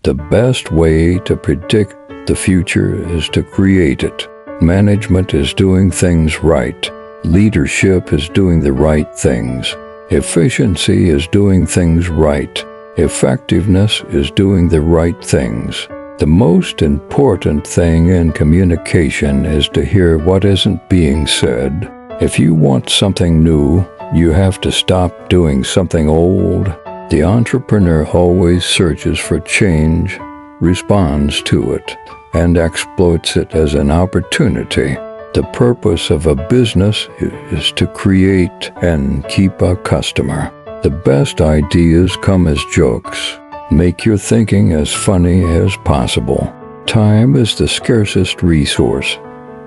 The best way to predict the future is to create it. Management is doing things right. Leadership is doing the right things. Efficiency is doing things right. Effectiveness is doing the right things. The most important thing in communication is to hear what isn't being said. If you want something new, you have to stop doing something old. The entrepreneur always searches for change, responds to it, and exploits it as an opportunity. The purpose of a business is to create and keep a customer. The best ideas come as jokes. Make your thinking as funny as possible. Time is the scarcest resource,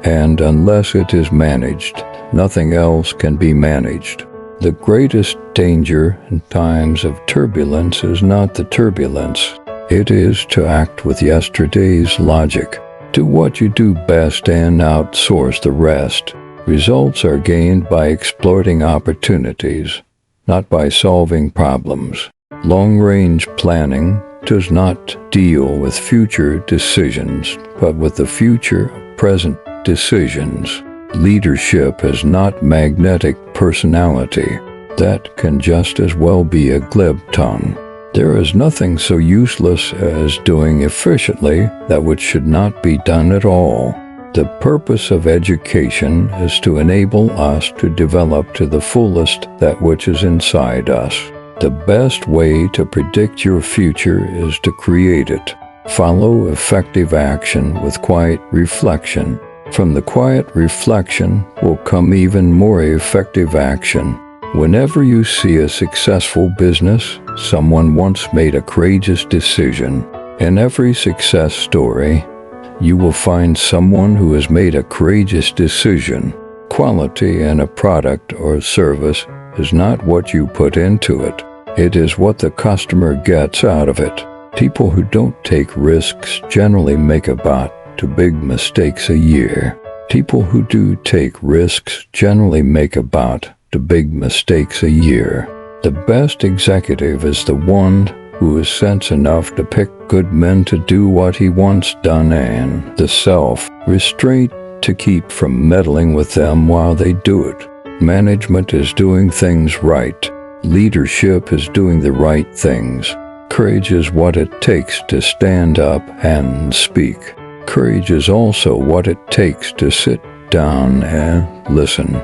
and unless it is managed, nothing else can be managed. The greatest danger in times of turbulence is not the turbulence. It is to act with yesterday's logic. Do what you do best and outsource the rest. Results are gained by exploiting opportunities, not by solving problems. Long-range planning does not deal with future decisions, but with the future present decisions. Leadership is not magnetic personality. That can just as well be a glib tongue. There is nothing so useless as doing efficiently that which should not be done at all. The purpose of education is to enable us to develop to the fullest that which is inside us. The best way to predict your future is to create it. Follow effective action with quiet reflection. From the quiet reflection will come even more effective action. Whenever you see a successful business, someone once made a courageous decision. In every success story, you will find someone who has made a courageous decision. Quality in a product or service is not what you put into it. It is what the customer gets out of it. People who don't take risks generally make about 2 big mistakes a year. People who do take risks generally make about 2 big mistakes a year. The best executive is the one who is sense enough to pick good men to do what he wants done, and the self-restraint to keep from meddling with them while they do it. Management is doing things right. Leadership is doing the right things. Courage is what it takes to stand up and speak. Courage is also what it takes to sit down and listen.